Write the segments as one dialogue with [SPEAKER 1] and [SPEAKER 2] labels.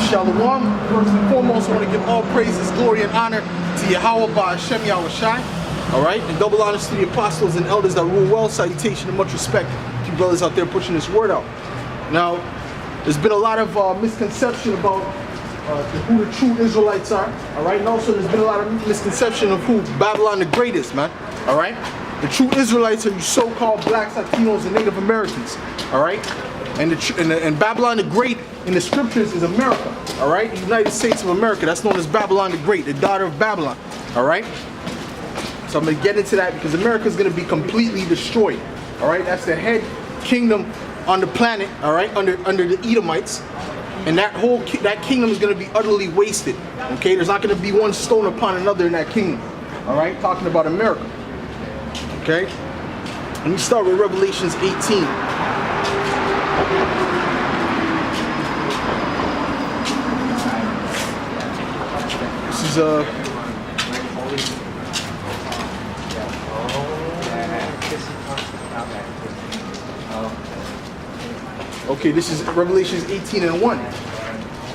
[SPEAKER 1] Shalom. First and foremost, I want to give all praises, glory, and honor to Yahweh Ba'Hashem Yahushai. All right, and double honors to the apostles and elders that rule well. Salutation and much respect to you brothers out there pushing this word out. Now, there's been a lot of misconception about who the true Israelites are. All right, and also there's been a lot of misconception of who Babylon the Great is, man. All right, the true Israelites are you so-called blacks, Latinos, and Native Americans. All right. And Babylon the Great in the scriptures is America, all right? The United States of America, that's known as Babylon the Great, the daughter of Babylon, all right? So I'm going to get into that because America is going to be completely destroyed, all right? That's the head kingdom on the planet, all right, under the Edomites. And that kingdom is going to be utterly wasted, okay? There's not going to be one stone upon another in that kingdom, all right? Talking about America, okay? Let me start with Revelations 18. This is okay, this is Revelations 18:1.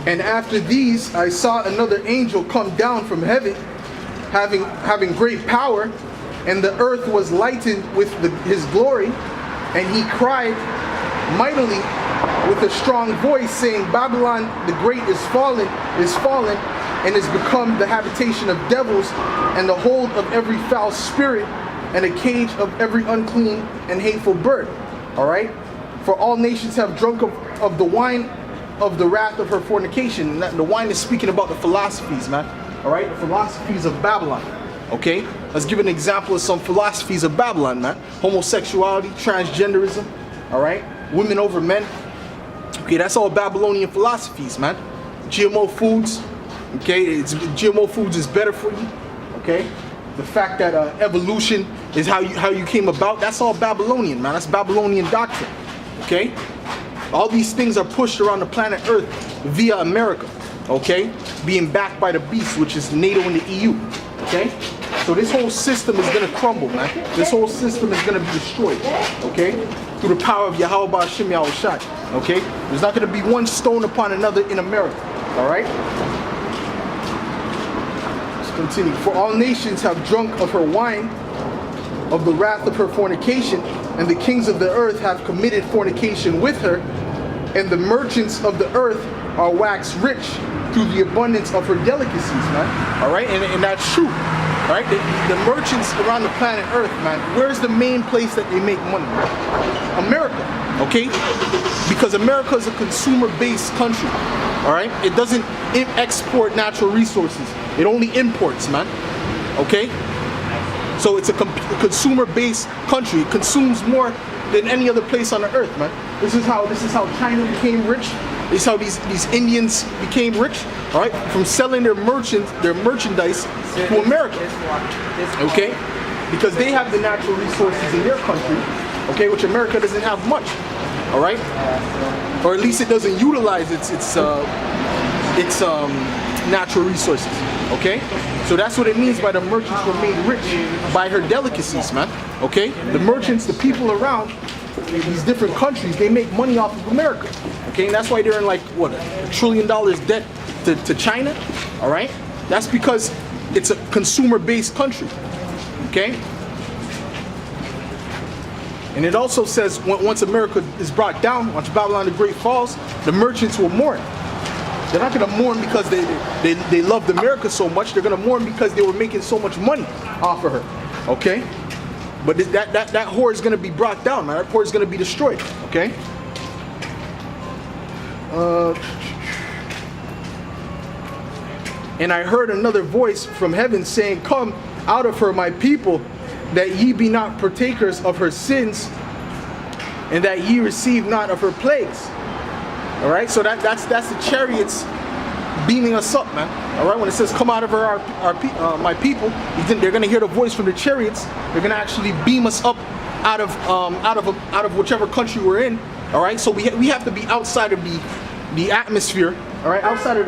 [SPEAKER 1] And after these I saw another angel come down from heaven, having great power, and the earth was lightened with his glory, and he cried mightily with a strong voice, saying, Babylon the Great is fallen, and is become the habitation of devils, and the hold of every foul spirit, and a cage of every unclean and hateful bird. All right? For all nations have drunk of the wine of the wrath of her fornication. And the wine is speaking about the philosophies, man. All right? The philosophies of Babylon. Okay? Let's give an example of some philosophies of Babylon, man. Homosexuality, transgenderism. All right? Women over men. Okay, that's all Babylonian philosophies, man. GMO foods. Okay, GMO foods is better for you. Okay, the fact that evolution is how you came about, that's all Babylonian, man. That's Babylonian doctrine. Okay, all these things are pushed around the planet Earth via America. Okay, being backed by the beast, which is NATO and the EU. Okay, so this whole system is gonna crumble, man. This whole system is gonna be destroyed. Okay, through the power of Yahweh Ba'Hashem Yahushai. Okay, there's not gonna be one stone upon another in America. All right. Continue. For all nations have drunk of her wine, of the wrath of her fornication, and the kings of the earth have committed fornication with her, and the merchants of the earth are waxed rich through the abundance of her delicacies, man. All right, and that's true. All right, the merchants around the planet Earth, man. Where's the main place that they make money? America. Okay, because America is a consumer-based country. All right, it doesn't export natural resources. It only imports, man. Okay? So it's a consumer-based country. It consumes more than any other place on the earth, man. This is how China became rich. This is how these Indians became rich, all right? From selling their merchandise to America. Okay? Because they have the natural resources in their country, okay, which America doesn't have much. All right? Or at least it doesn't utilize its natural resources. Okay, so that's what it means by the merchants were made rich by her delicacies, man. Okay, the merchants, the people around these different countries, they make money off of America. Okay, and that's why they're in like what, $1 trillion debt to China. All right, that's because it's a consumer-based country. Okay, and it also says once America is brought down, once Babylon the Great falls, the merchants will mourn. They're not going to mourn because they loved America so much. They're going to mourn because they were making so much money off of her. Okay? But that whore is going to be brought down, man. That whore is going to be destroyed. Okay? And I heard another voice from heaven saying, Come out of her, my people, that ye be not partakers of her sins, and that ye receive not of her plagues. All right, so that's the chariots beaming us up, man. All right, when it says, "Come out of her, my people," they're gonna hear the voice from the chariots. They're gonna actually beam us up out of whichever country we're in. All right, so we have to be outside of the atmosphere. All right, outside of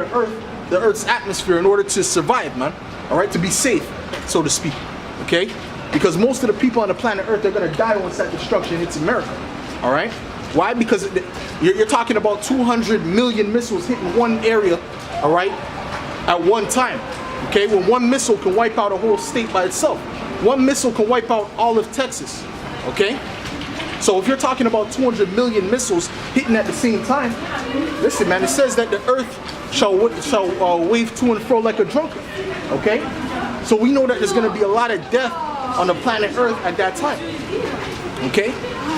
[SPEAKER 1] the Earth's atmosphere in order to survive, man. All right, to be safe, so to speak. Okay, because most of the people on the planet Earth, they're gonna die once that destruction hits America. All right, why? Because you're talking about 200 million missiles hitting one area. All right, at one time. Okay, well, one missile can wipe out a whole state by itself. One missile can wipe out all of Texas. Okay, so if you're talking about 200 million missiles hitting at the same time, listen, man, it says that the Earth shall wave to and fro like a drunkard. Okay, so we know that there's going to be a lot of death on the planet Earth at that time. Okay,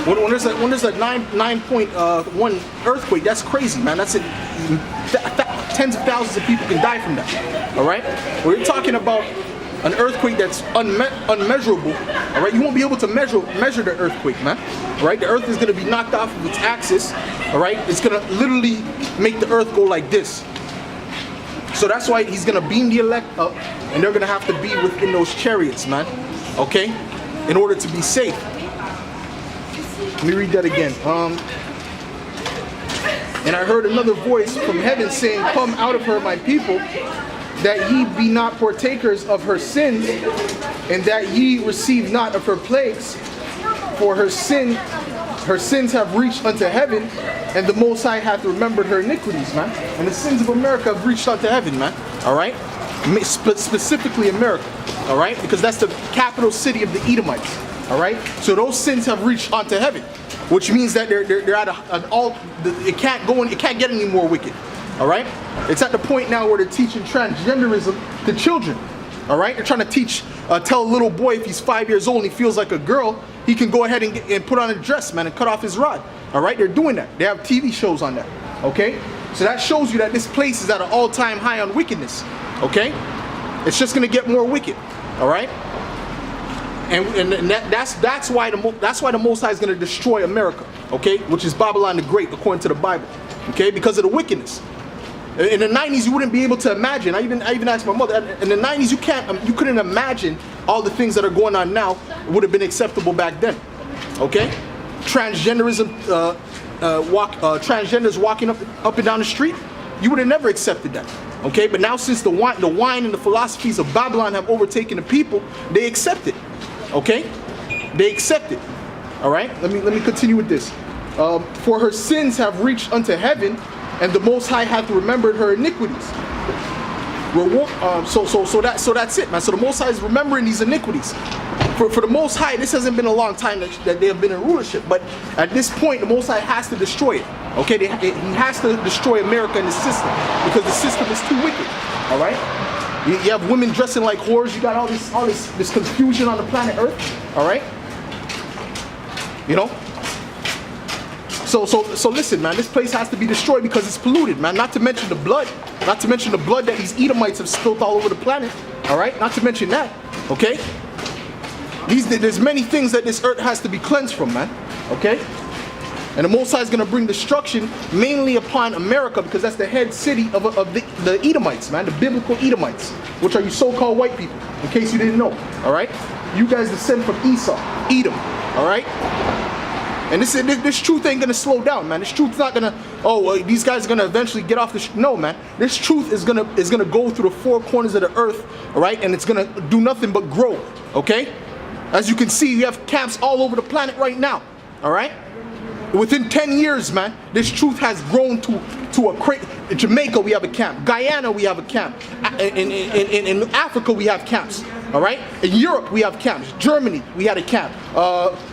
[SPEAKER 1] when there's a 9.1 earthquake, that's crazy, man. That's tens of thousands of people can die from that. All right, we're talking about an earthquake that's unmeasurable. All right, you won't be able to measure the earthquake, man. All right, the Earth is going to be knocked off of its axis. All right, it's going to literally make the Earth go like this. So that's why he's going to beam the elect up, and they're going to have to be within those chariots, man. Okay, in order to be safe. Let me read that again. And I heard another voice from heaven saying, "Come out of her, my people, that ye be not partakers of her sins, and that ye receive not of her plagues. For her sins have reached unto heaven, and the Most High hath remembered her iniquities," man. And the sins of America have reached unto heaven, man. All right, specifically America. All right, because that's the capital city of the Edomites. All right, so those sins have reached onto heaven, which means that they're at it can't get any more wicked. All right, it's at the point now where they're teaching transgenderism to children. All right, they're trying to tell a little boy if he's 5 years old and he feels like a girl, he can go ahead and put on a dress, man, and cut off his rod. All right, they're doing that. They have TV shows on that. Okay, so that shows you that this place is at an all-time high on wickedness. Okay, it's just gonna get more wicked. All right. And that's why the Most High is going to destroy America, okay, which is Babylon the Great, according to the Bible, okay, because of the wickedness. In the 90s, you wouldn't be able to imagine. I even asked my mother. In the 90s, you couldn't imagine all the things that are going on now would have been acceptable back then, okay? Transgenderism, transgenders walking up and down the street, you would have never accepted that. Okay, but now since the wine and the philosophies of Babylon have overtaken the people, they accept it. Okay, they accept it. All right, let me continue with this. For her sins have reached unto heaven, and the Most High hath remembered her iniquities. So that's it, man. So the Most High is remembering these iniquities. For the Most High, this hasn't been a long time that they have been in rulership, but at this point, the Most High has to destroy it. Okay, he has to destroy America and the system, because the system is too wicked. All right, you have women dressing like whores. You got all this confusion on the planet Earth. All right, you know. So listen, man. This place has to be destroyed because it's polluted, man. Not to mention the blood. Not to mention the blood that these Edomites have spilled all over the planet. All right, not to mention that. Okay. There's many things that this earth has to be cleansed from, man. Okay? And the Most High is going to bring destruction mainly upon America, because that's the head city of the Edomites, man. The biblical Edomites, which are you so-called white people, in case you didn't know. All right? You guys descend from Esau, Edom. All right? And this truth ain't going to slow down, man. This truth's not going to, these guys are going to eventually get off the no, man. This truth is going to go through the four corners of the earth, all right? And it's going to do nothing but grow, okay? As you can see, you have camps all over the planet right now, all right? Within 10 years, man, this truth has grown to a crazy. In Jamaica, we have a camp. Guyana, we have a camp. In Africa, we have camps, all right? In Europe, we have camps. Germany, we had a camp.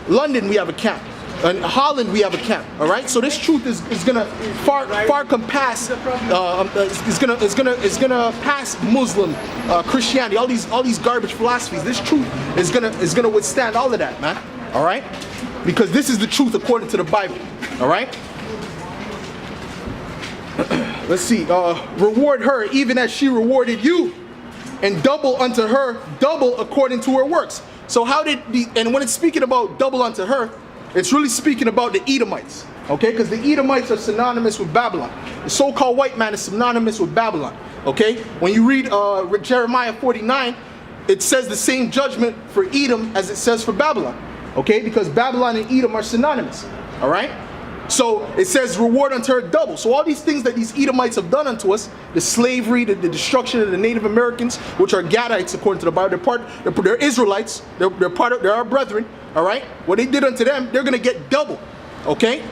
[SPEAKER 1] London, we have a camp. In Holland, we have a camp, all right? So this truth is gonna far compass. It's gonna pass Muslim, Christianity, all these garbage philosophies. This truth is gonna withstand all of that, man. All right? Because this is the truth according to the Bible. All right? Let's see. Reward her even as she rewarded you, and double unto her, double according to her works. So how did and when it's speaking about double unto her, it's really speaking about the Edomites. Okay, because the Edomites are synonymous with Babylon. The so-called white man is synonymous with Babylon. Okay, when you read Jeremiah 49, it says the same judgment for Edom as it says for Babylon. Okay, because Babylon and Edom are synonymous. All right, so it says reward unto her double. So all these things that these Edomites have done unto us, the slavery, the destruction of the Native Americans, which are Gadites according to the Bible, they're Israelites, they're our brethren. All right, what they did unto them, they're gonna get double. Okay,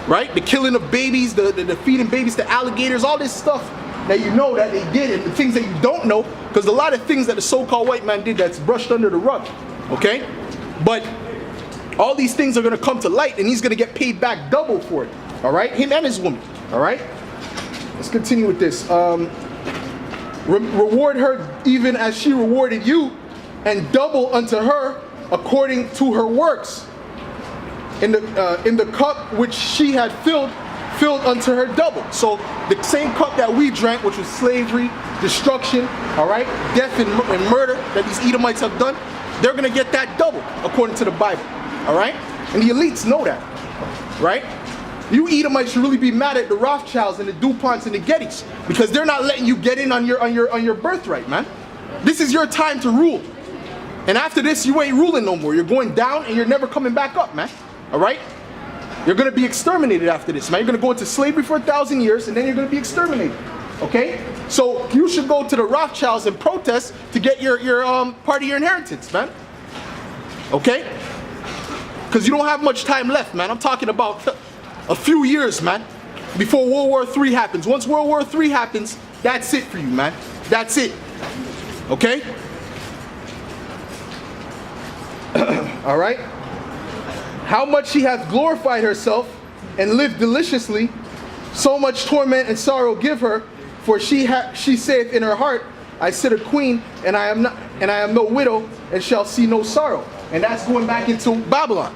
[SPEAKER 1] right? The killing of babies, the feeding babies to alligators, all this stuff that you know that they did, and the things that you don't know, because a lot of things that the so-called white man did that's brushed under the rug. Okay, but all these things are going to come to light, and he's going to get paid back double for it. All right, him and his woman. All right, let's continue with this. Reward her even as she rewarded you, and double unto her according to her works. In the cup which she had filled unto her double. So the same cup that we drank, which was slavery, destruction, all right, death and murder that these Edomites have done, they're going to get that double according to the Bible. All right, and the elites know that, right? You Edomites should really be mad at the Rothschilds and the DuPonts and the Gettys, because they're not letting you get in on your birthright, man. This is your time to rule, and after this, you ain't ruling no more. You're going down, and you're never coming back up, man. All right, you're going to be exterminated after this, man. You're going to go into slavery for 1,000 years, and then you're going to be exterminated. Okay, so you should go to the Rothschilds and protest to get your part of your inheritance, man. Okay. Because you don't have much time left, man. I'm talking about a few years, man, before World War III happens. Once World War III happens, that's it for you, man. That's it. Okay? All right? How much she hath glorified herself and lived deliciously, so much torment and sorrow give her, for she saith in her heart, I sit a queen, and I am no widow, and shall see no sorrow. And that's going back into Babylon.